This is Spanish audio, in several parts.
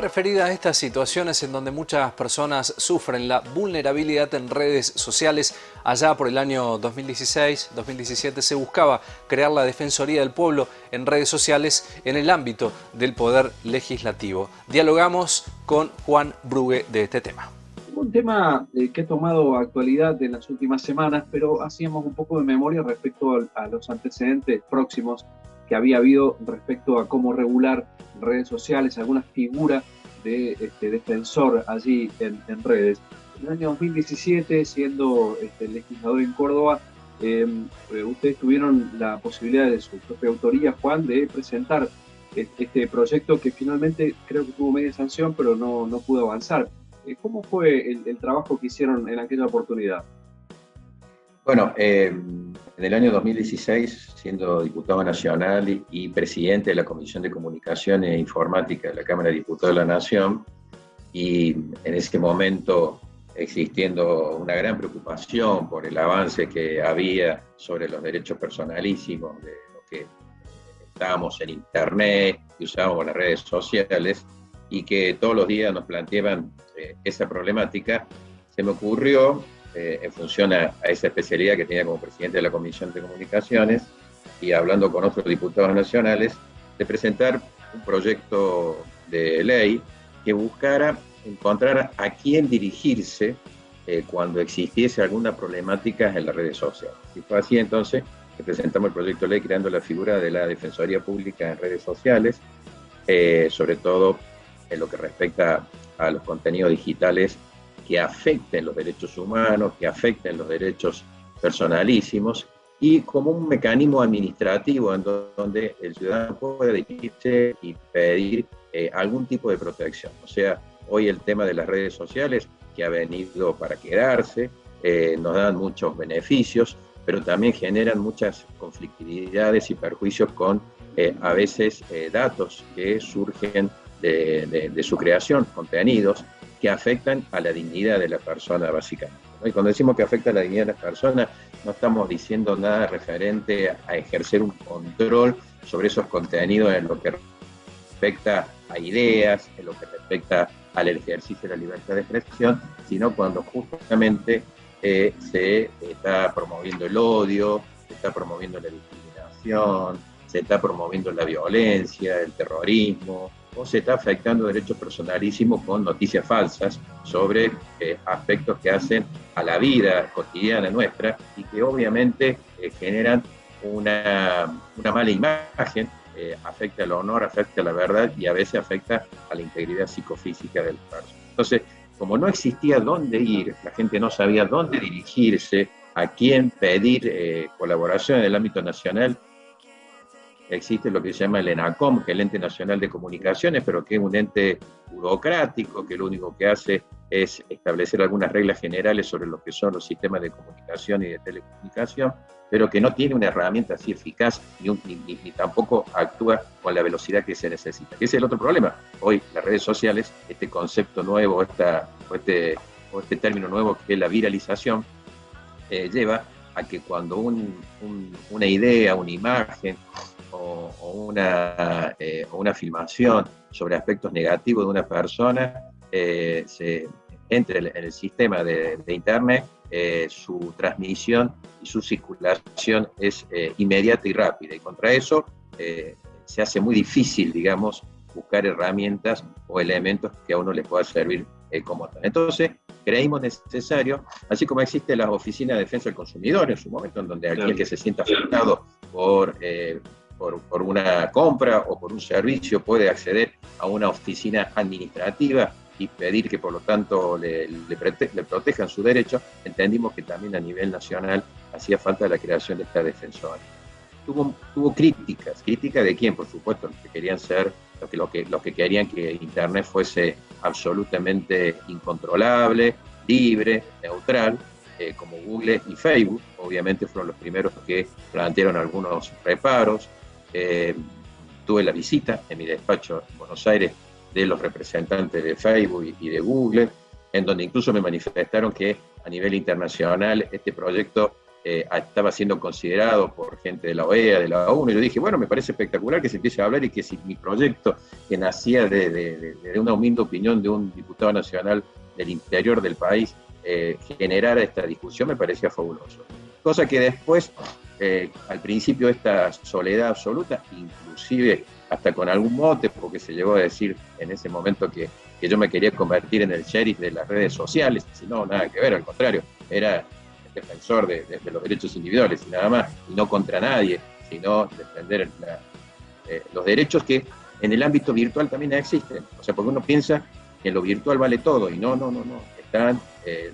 referida a estas situaciones en donde muchas personas sufren la vulnerabilidad en redes sociales. Allá por el año 2016-2017 se buscaba crear la Defensoría del Pueblo en redes sociales en el ámbito del Poder Legislativo. Dialogamos con Juan Brugue de este tema. Un tema que ha tomado actualidad en las últimas semanas, pero hacíamos un poco de memoria respecto a los antecedentes próximos que había habido respecto a cómo regular redes sociales, alguna figura de defensor allí en redes. En el año 2017, siendo legislador en Córdoba, ustedes tuvieron la posibilidad de su propia autoría, Juan, de presentar este proyecto que finalmente creo que tuvo media sanción, pero no pudo avanzar. ¿Cómo fue el trabajo que hicieron en aquella oportunidad? Bueno, en el año 2016, siendo diputado nacional y presidente de la Comisión de Comunicación e Informática de la Cámara de Diputados de la Nación, y en ese momento existiendo una gran preocupación por el avance que había sobre los derechos personalísimos de los que estábamos en Internet y usábamos las redes sociales, y que todos los días nos planteaban esa problemática, se me ocurrió, en función a esa especialidad que tenía como presidente de la Comisión de Comunicaciones y hablando con otros diputados nacionales, de presentar un proyecto de ley que buscara encontrar a quién dirigirse cuando existiese alguna problemática en las redes sociales. Y fue así entonces que presentamos el proyecto de ley creando la figura de la Defensoría Pública en redes sociales, sobre todo en lo que respecta a los contenidos digitales que afecten los derechos humanos, que afecten los derechos personalísimos, y como un mecanismo administrativo en donde el ciudadano puede dirigirse y pedir algún tipo de protección. O sea, hoy el tema de las redes sociales, que ha venido para quedarse, nos dan muchos beneficios, pero también generan muchas conflictividades y perjuicios con a veces datos que surgen de su creación, contenidos que afectan a la dignidad de la persona básicamente, ¿no? Y cuando decimos que afecta a la dignidad de la persona, no estamos diciendo nada referente a ejercer un control sobre esos contenidos en lo que respecta a ideas, en lo que respecta al ejercicio de la libertad de expresión, sino cuando justamente se está promoviendo el odio, se está promoviendo la discriminación, se está promoviendo la violencia, el terrorismo, o se está afectando derechos personalísimos con noticias falsas sobre aspectos que hacen a la vida cotidiana nuestra y que obviamente generan una mala imagen, afecta al honor, afecta a la verdad y a veces afecta a la integridad psicofísica del persona. Entonces, como no existía dónde ir, la gente no sabía dónde dirigirse, a quién pedir colaboración en el ámbito nacional, existe lo que se llama el ENACOM, que es el Ente Nacional de Comunicaciones, pero que es un ente burocrático, que lo único que hace es establecer algunas reglas generales sobre lo que son los sistemas de comunicación y de telecomunicación, pero que no tiene una herramienta así eficaz ni tampoco actúa con la velocidad que se necesita. Ese es el otro problema. Hoy las redes sociales, este concepto nuevo, o este término nuevo que es la viralización, lleva a que cuando una idea, una imagen, o una filmación sobre aspectos negativos de una persona se entre en el sistema de Internet, su transmisión y su circulación es inmediata y rápida, y contra eso se hace muy difícil, digamos, buscar herramientas o elementos que a uno le pueda servir como tal. Entonces, creímos necesario, así como existen las oficinas de defensa del consumidor en su momento, en donde aquel que se sienta afectado por una compra o por un servicio puede acceder a una oficina administrativa y pedir que por lo tanto le protejan su derecho, entendimos que también a nivel nacional hacía falta la creación de esta defensoría. Tuvo críticas de quién, por supuesto, los que querían ser, los que querían que Internet fuese absolutamente incontrolable, libre, neutral, como Google y Facebook. Obviamente fueron los primeros que plantearon algunos reparos. Tuve la visita en mi despacho en Buenos Aires de los representantes de Facebook y de Google, en donde incluso me manifestaron que a nivel internacional este proyecto estaba siendo considerado por gente de la OEA, de la ONU, y yo dije, bueno, me parece espectacular que se empiece a hablar y que si mi proyecto, que nacía de una humilde opinión de un diputado nacional del interior del país, generara esta discusión, me parecía fabuloso. Cosa que después, al principio, esta soledad absoluta, inclusive hasta con algún mote, porque se llegó a decir en ese momento que yo me quería convertir en el sheriff de las redes sociales, si no, nada que ver, al contrario, era defensor de los derechos individuales y nada más, y no contra nadie, sino defender los derechos que en el ámbito virtual también existen. O sea, porque uno piensa que en lo virtual vale todo, y no. Están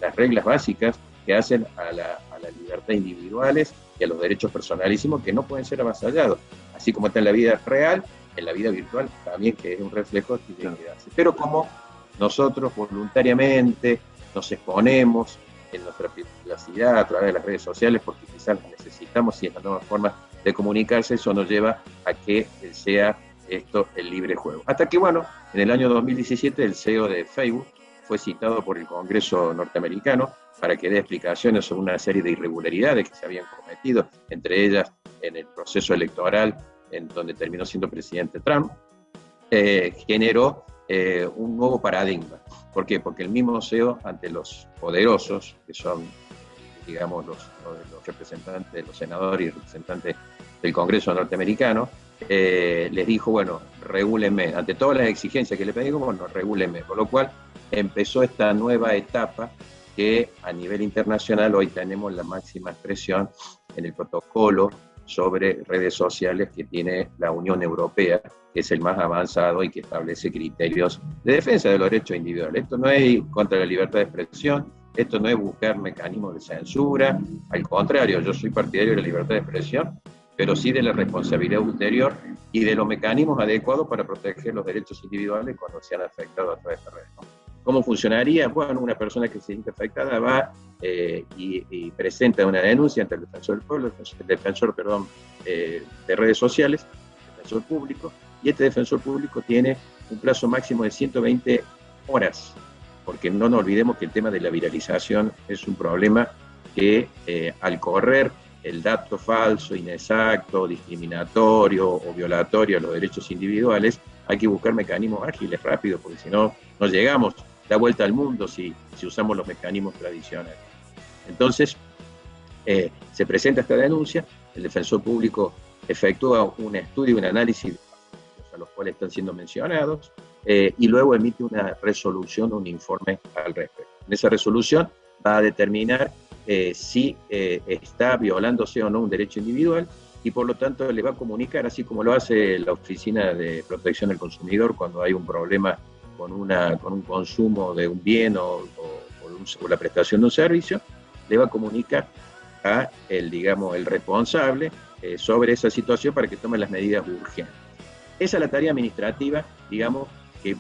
las reglas básicas que hacen a la libertad individuales y a los derechos personalísimos que no pueden ser avasallados. Así como está en la vida real, en la vida virtual también, que es un reflejo que tiene que darse. Pero como nosotros voluntariamente nos exponemos en nuestra privacidad a través de las redes sociales, porque quizás las necesitamos y es la nueva forma de comunicarse, eso nos lleva a que sea esto el libre juego. Hasta que, bueno, en el año 2017 el CEO de Facebook fue citado por el Congreso norteamericano para que dé explicaciones sobre una serie de irregularidades que se habían cometido, entre ellas en el proceso electoral en donde terminó siendo presidente Trump, generó un nuevo paradigma. ¿Por qué? Porque el mismo CEO, ante los poderosos, que son, digamos, los representantes, los senadores y representantes del Congreso norteamericano, les dijo, bueno, regúlenme, ante todas las exigencias que le pedimos, bueno, regúlenme, con lo cual empezó esta nueva etapa que a nivel internacional hoy tenemos la máxima expresión en el protocolo sobre redes sociales que tiene la Unión Europea, que es el más avanzado y que establece criterios de defensa de los derechos individuales. Esto no es contra la libertad de expresión, esto no es buscar mecanismos de censura, al contrario, yo soy partidario de la libertad de expresión, pero sí de la responsabilidad ulterior y de los mecanismos adecuados para proteger los derechos individuales cuando sean afectados a través de redes, ¿no? ¿Cómo funcionaría? Bueno, una persona que se siente afectada va y presenta una denuncia ante el defensor del pueblo, el defensor de redes sociales, el defensor público, y este defensor público tiene un plazo máximo de 120 horas, porque no nos olvidemos que el tema de la viralización es un problema que al correr el dato falso, inexacto, discriminatorio o violatorio a los derechos individuales, hay que buscar mecanismos ágiles, rápidos, porque si no, no llegamos, da vuelta al mundo si usamos los mecanismos tradicionales. Entonces, se presenta esta denuncia, el defensor público efectúa un estudio, un análisis a los cuales están siendo mencionados, y luego emite una resolución, un informe al respecto. En esa resolución va a determinar si está violándose o no un derecho individual, y por lo tanto le va a comunicar, así como lo hace la Oficina de Protección del Consumidor cuando hay un problema con un consumo de un bien o la prestación de un servicio, le va a comunicar a el responsable sobre esa situación para que tome las medidas urgentes. Esa es la tarea administrativa, digamos, que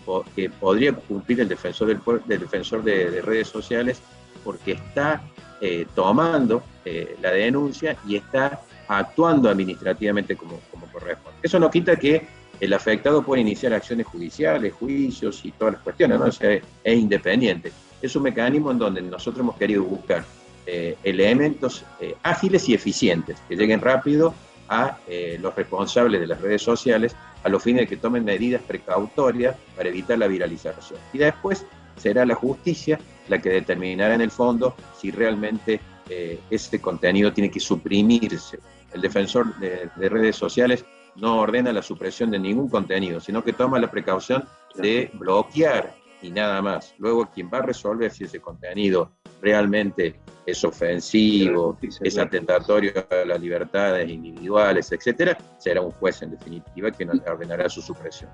podría cumplir el defensor de redes sociales, porque está tomando la denuncia y está actuando administrativamente como corresponde. Eso no quita que el afectado puede iniciar acciones judiciales, juicios y todas las cuestiones, ¿no? O sea, es independiente. Es un mecanismo en donde nosotros hemos querido buscar elementos ágiles y eficientes, que lleguen rápido a los responsables de las redes sociales, a los fines de que tomen medidas precautorias para evitar la viralización. Y después será la justicia la que determinará en el fondo si realmente ese contenido tiene que suprimirse. El defensor de redes sociales no ordena la supresión de ningún contenido, sino que toma la precaución de bloquear y nada más. Luego, quien va a resolver si ese contenido realmente es ofensivo, es atentatorio a las libertades individuales, etcétera, será un juez en definitiva que ordenará su supresión.